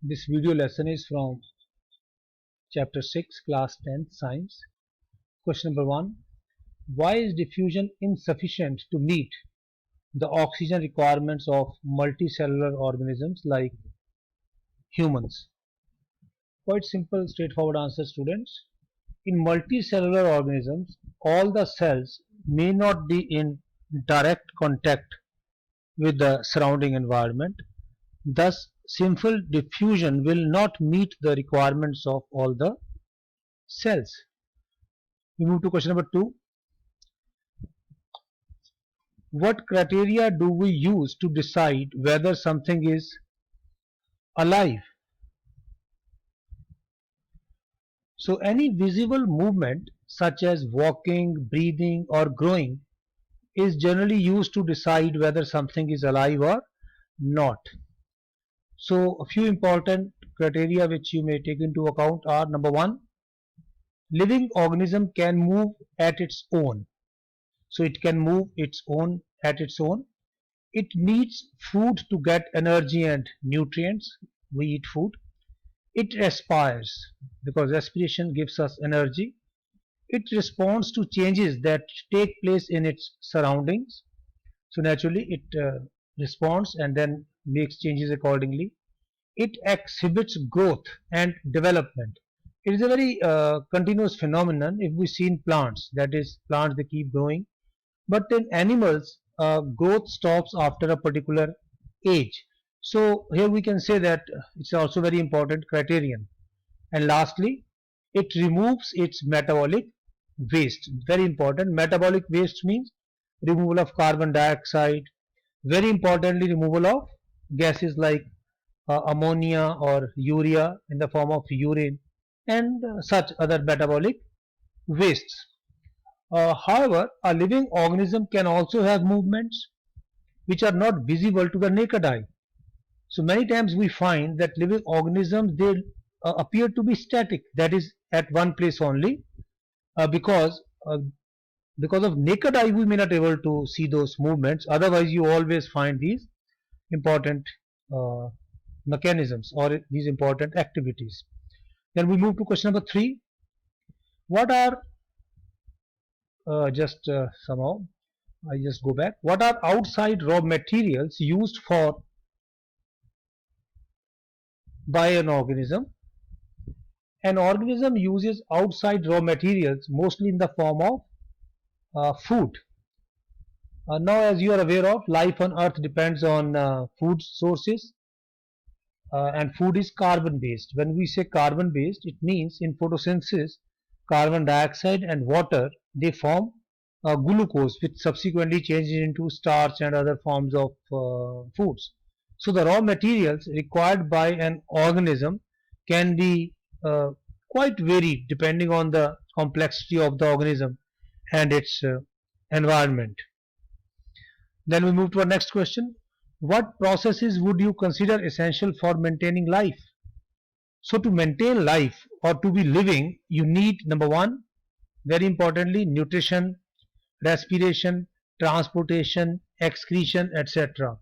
This video lesson is from chapter 6, class 10th science. Question number 1. Why is diffusion insufficient to meet the oxygen requirements of multicellular organisms like humans? Quite simple, straightforward answer, students. In multicellular organisms, all the cells may not be in direct contact with the surrounding environment. Thus, simple diffusion will not meet the requirements of all the cells. We move to question number 2. What criteria do we use to decide whether something is alive? So any visible movement such as walking, breathing or growing is generally used to decide whether something is alive or not. So a few important criteria which you may take into account are: number 1, living organism can move at its own. So it can move at its own. It needs food to get energy and nutrients. We eat food. It respires because respiration gives us energy. It responds to changes that take place in its surroundings. So naturally it responds and then makes changes accordingly. It exhibits growth and development. It is a very continuous phenomenon. If we see in plants, that is, plants they keep growing, but in animals growth stops after a particular age. So here we can say that it's also very important criterion. And lastly, it removes its metabolic waste. Very important. Metabolic waste means removal of carbon dioxide, very importantly removal of gases like ammonia or urea in the form of urine and such other metabolic wastes. However, a living organism can also have movements which are not visible to the naked eye. So many times we find that living organisms they appear to be static, that is at one place only, uh, because uh, because of naked eye we may not able to see those movements. Otherwise, you always find these important uh, mechanisms or these important activities. Then we move to question number 3. What are just somehow I just go back. What are outside raw materials used for by an organism? An organism uses outside raw materials mostly in the form of food. Now, as you are aware of, life on Earth depends on food sources, and food is carbon based. When we say carbon based, it means in photosynthesis, carbon dioxide and water they form glucose, which subsequently changes into starch and other forms of foods. So the raw materials required by an organism can be quite varied depending on the complexity of the organism and its environment. Then we move to our next question. What processes would you consider essential for maintaining life? So to maintain life or to be living, you need number 1, very importantly, nutrition, respiration, transportation, excretion, etc.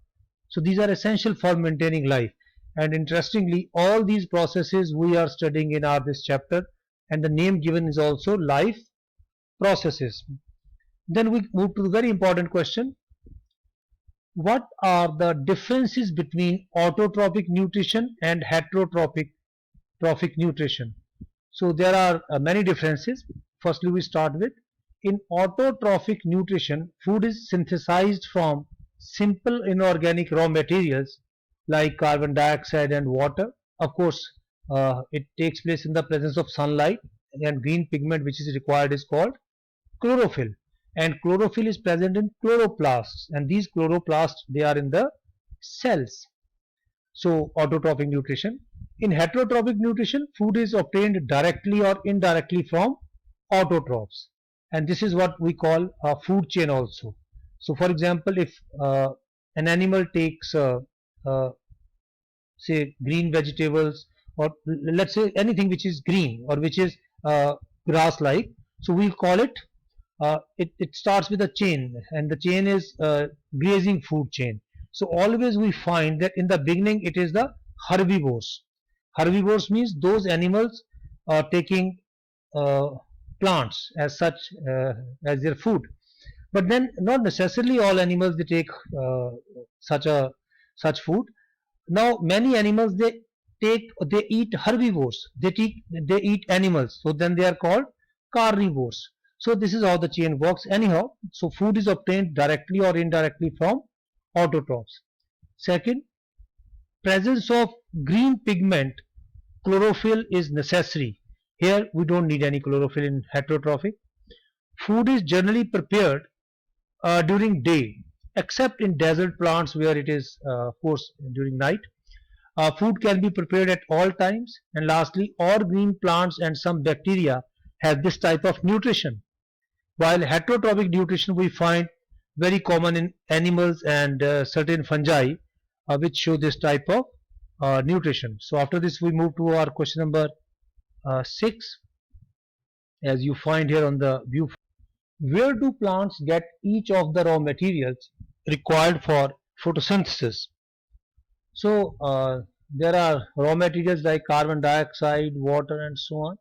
So these are essential for maintaining life. And interestingly, all these processes we are studying in our this chapter, and the name given is also life processes. Then we move to the very important question. What are the differences between autotrophic nutrition and heterotrophic trophic nutrition? So there are many differences. Firstly, we start with, in autotrophic nutrition, food is synthesized from simple inorganic raw materials like carbon dioxide and water. Of course, it takes place in the presence of sunlight, and green pigment which is required is called chlorophyll, and chlorophyll is present in chloroplasts, and these chloroplasts they are in the cells. So autotrophic nutrition. In heterotrophic nutrition, food is obtained directly or indirectly from autotrophs, and this is what we call a food chain also. So for example, if an animal takes uh, say green vegetables, or let's say anything which is green or which is grass like, so we'll call it it starts with a chain, and the chain is grazing food chain. So always we find that in the beginning it is the herbivores, Herbivores means those animals taking uh, plants as such as their food. But then not necessarily all animals they take such food. Now many animals they eat herbivores. They eat animals. So then they are called carnivores. So this is how the chain works. Anyhow, so food is obtained directly or indirectly from autotrophs. Second, presence of green pigment, chlorophyll is necessary. Here we don't need any chlorophyll in heterotrophic. Food is generally prepared during day, except in desert plants where it is, of course, during night. Food can be prepared at all times. And lastly, all green plants and some bacteria have this type of nutrition. While heterotrophic nutrition we find very common in animals and certain fungi which show this type of nutrition. So after this we move to our question number 6, as you find here on the view. Where do plants get each of the raw materials required for photosynthesis? So there are raw materials like carbon dioxide, water and so on.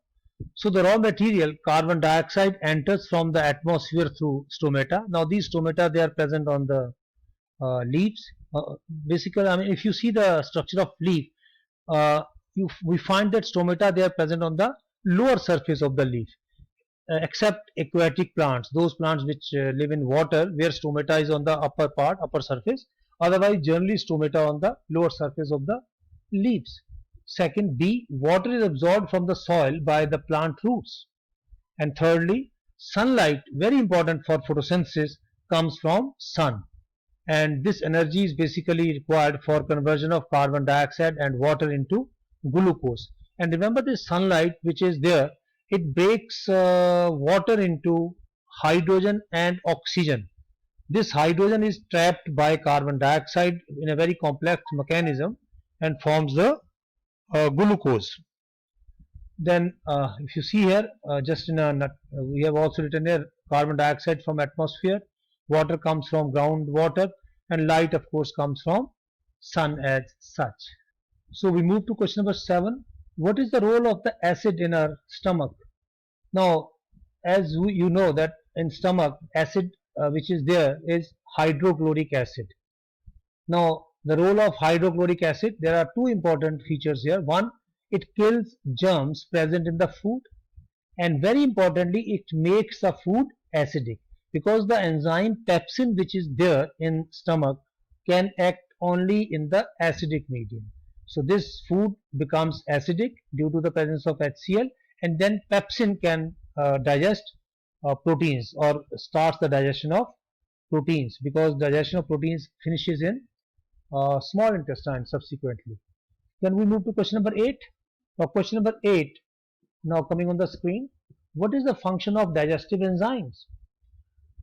So the raw material carbon dioxide enters from the atmosphere through stomata. Now these stomata they are present on the leaves. Basically, I mean, if you see the structure of leaf, we find that stomata they are present on the lower surface of the leaf, except aquatic plants, those plants which live in water, where stomata is on the upper part, upper surface. Otherwise, generally stomata on the lower surface of the leaves. Second, B, water is absorbed from the soil by the plant roots. And thirdly, sunlight, very important for photosynthesis, comes from sun. And this energy is basically required for conversion of carbon dioxide and water into glucose. And remember, this sunlight which is there, it breaks water into hydrogen and oxygen. This hydrogen is trapped by carbon dioxide in a very complex mechanism and forms the glucose. Then if you see here, just in a we have also written here carbon dioxide from atmosphere, water comes from groundwater, and light of course comes from sun as such. So we move to question number 7. What is the role of the acid in our stomach? Now, as you know that in stomach, acid which is there is hydrochloric acid. Now, the role of hydrochloric acid, there are two important features here. One, it kills germs present in the food, and very importantly, it makes the food acidic, because the enzyme pepsin which is there in stomach can act only in the acidic medium. So this food becomes acidic due to the presence of HCl, and then pepsin can digest proteins or starts the digestion of proteins, because digestion of proteins finishes in small intestine subsequently. Then we move to question number 8. Now question number 8, now coming on the screen. What is the function of digestive enzymes?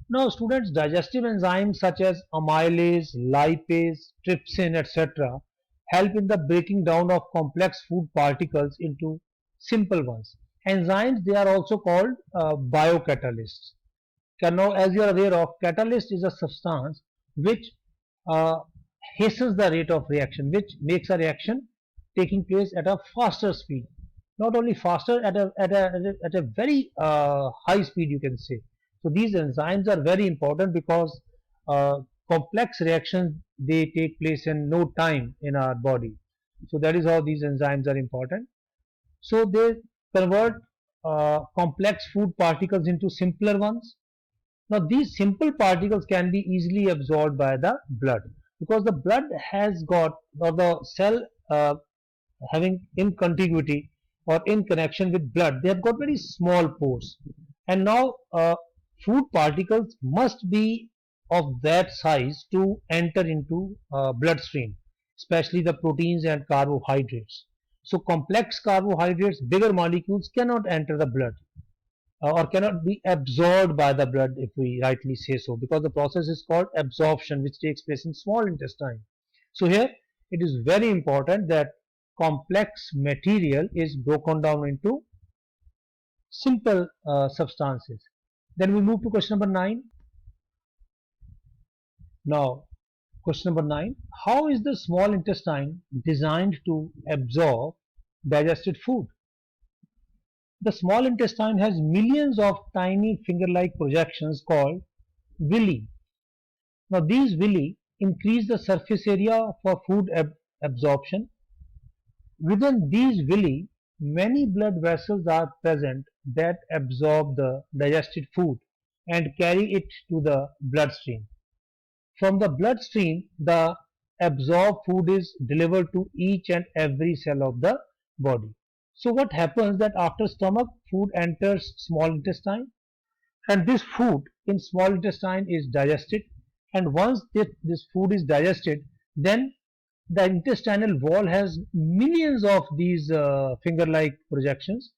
Now students, digestive enzymes such as amylase, lipase, trypsin, etc. help in the breaking down of complex food particles into simple ones. Enzymes, they are also called biocatalysts. Now as you are aware of, catalyst is a substance which uh, hastens the rate of reaction, which makes a reaction taking place at a faster speed. Not only faster, at a very high speed, you can say. So these enzymes are very important because uh, complex reactions they take place in no time in our body. So that is how these enzymes are important. So they convert complex food particles into simpler ones. Now these simple particles can be easily absorbed by the blood, because the blood has got, or the cell having in contiguity or in connection with blood, they have got very small pores. And now food particles must be of that size to enter into bloodstream, especially the proteins and carbohydrates. So complex carbohydrates, bigger molecules cannot enter the blood or cannot be absorbed by the blood, if we rightly say so, because the process is called absorption, which takes place in small intestine. So here it is very important that complex material is broken down into simple substances. Then we move to question number 9. Now question number 9, how is the small intestine designed to absorb digested food. The small intestine has millions of tiny finger-like projections called villi. Now these villi increase the surface area for food absorption. Within these villi, many blood vessels are present that absorb the digested food and carry it to the bloodstream. From the bloodstream, the absorbed food is delivered to each and every cell of the body. So what happens that after stomach, food enters small intestine, and this food in small intestine is digested, and once this food is digested, then the intestinal wall has millions of these finger-like projections.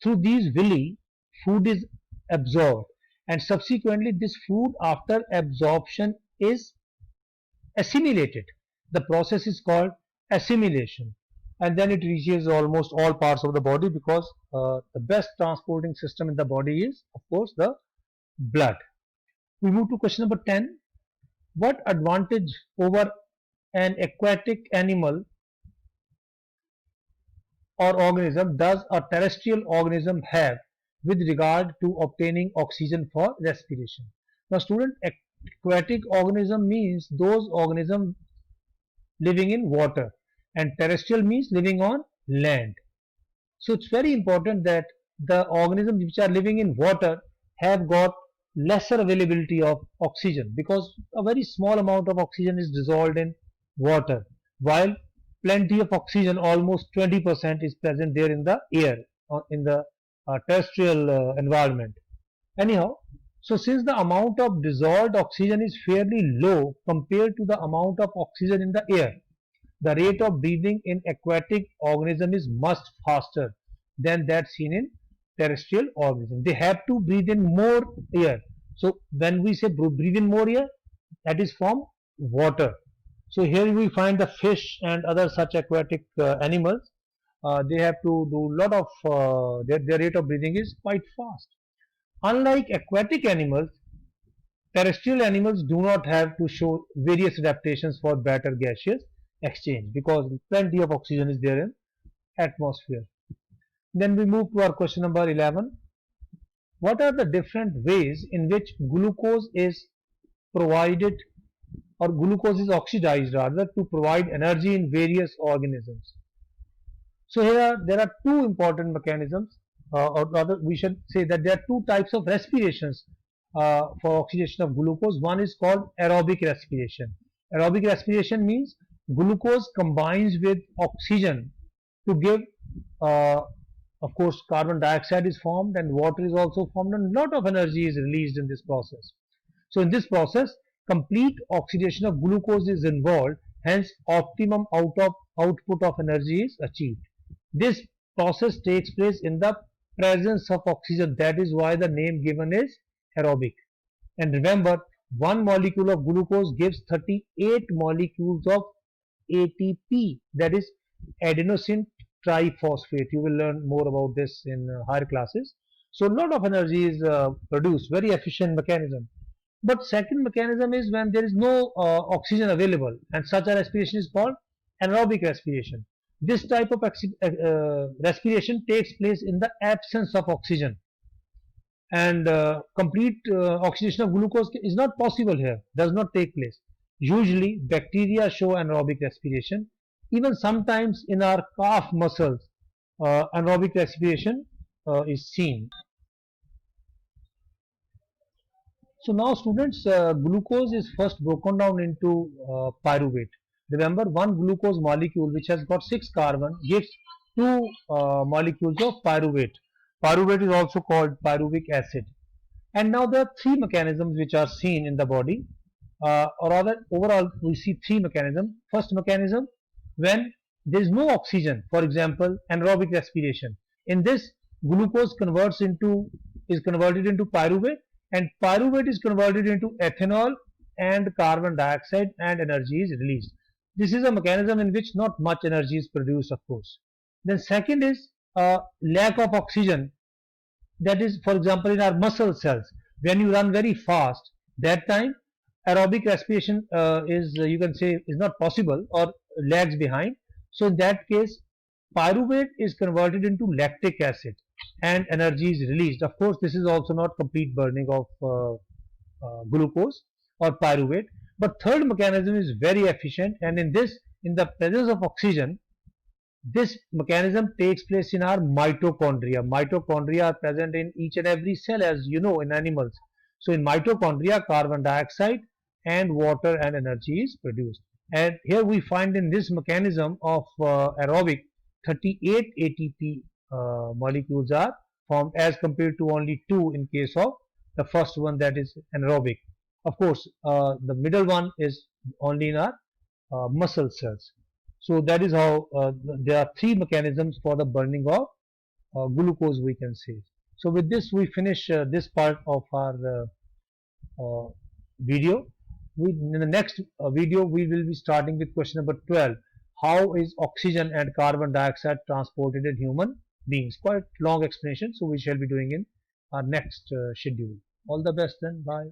Through these villi, food is absorbed, and subsequently this food after absorption is assimilated. The process is called assimilation, and then it reaches almost all parts of the body, because the best transporting system in the body is, of course, the blood. We move to question number 10. What advantage over an aquatic animal or organism does a terrestrial organism have with regard to obtaining oxygen for respiration? Now, student, aquatic organism means those organisms living in water, and terrestrial means living on land. So it's very important that the organisms which are living in water have got lesser availability of oxygen, because a very small amount of oxygen is dissolved in water, while plenty of oxygen, almost 20%, is present there in the air, in the terrestrial environment. Anyhow, so since the amount of dissolved oxygen is fairly low compared to the amount of oxygen in the air, the rate of breathing in aquatic organism is much faster than that seen in terrestrial organism. They have to breathe in more air. So when we say breathe in more air, that is from water. So here we find the fish and other such aquatic animals. They have to do lot of their rate of breathing is quite fast. Unlike aquatic animals, terrestrial animals do not have to show various adaptations for better gaseous exchange, because plenty of oxygen is there in atmosphere. Then we move to our question number 11. What are the different ways in which glucose is provided, or glucose is oxidized rather, to provide energy in various organisms? So here there are two important mechanisms, or rather we should say that there are two types of respirations for oxidation of glucose. One is called aerobic respiration. Aerobic respiration means glucose combines with oxygen to give, of course, carbon dioxide is formed and water is also formed, and a lot of energy is released in this process. So in this process, complete oxidation of glucose is involved, hence optimum output of energy is achieved. This process takes place in the presence of oxygen. That is why the name given is aerobic. And remember, one molecule of glucose gives 38 molecules of ATP, that is adenosine triphosphate. You will learn more about this in higher classes. So a lot of energy is produced, very efficient mechanism. But second mechanism is when there is no oxygen available, and such a respiration is called anaerobic respiration. This type of respiration takes place in the absence of oxygen, and complete oxidation of glucose is not possible here, does not take place. Usually bacteria show anaerobic respiration. Even sometimes in our calf muscles, anaerobic respiration is seen. So now students, glucose is first broken down into pyruvate. Remember, one glucose molecule which has got 6 carbon gives 2 molecules of pyruvate. Pyruvate is also called pyruvic acid. And now there are 3 mechanisms which are seen in the body, or rather overall we see 3 mechanisms. First mechanism, when there is no oxygen, for example anaerobic respiration. In this, glucose is converted into pyruvate, and pyruvate is converted into ethanol and carbon dioxide, and energy is released. This is a mechanism in which not much energy is produced, of course. Then second is lack of oxygen. That is, for example, in our muscle cells, when you run very fast, that time aerobic respiration is, you can say, is not possible or lags behind. So in that case, Pyruvate is converted into lactic acid and energy is released. Of course, this is also not complete burning of glucose or pyruvate. But third mechanism is very efficient, and in this, in the presence of oxygen, this mechanism takes place in our mitochondria. Mitochondria are present in each and every cell, as you know, in animals. So in mitochondria, carbon dioxide and water and energy is produced. And here we find in this mechanism of aerobic, 38 ATP molecules are formed as compared to only 2 in case of the first one, that is anaerobic. Of course, the middle one is only in our muscle cells. So that is how there are three mechanisms for the burning of glucose, we can say. So with this we finish this part of our video. In the next video we will be starting with question number 12. How is oxygen and carbon dioxide transported in human beings? Quite long explanation, so we shall be doing in our next schedule. All the best then. Bye.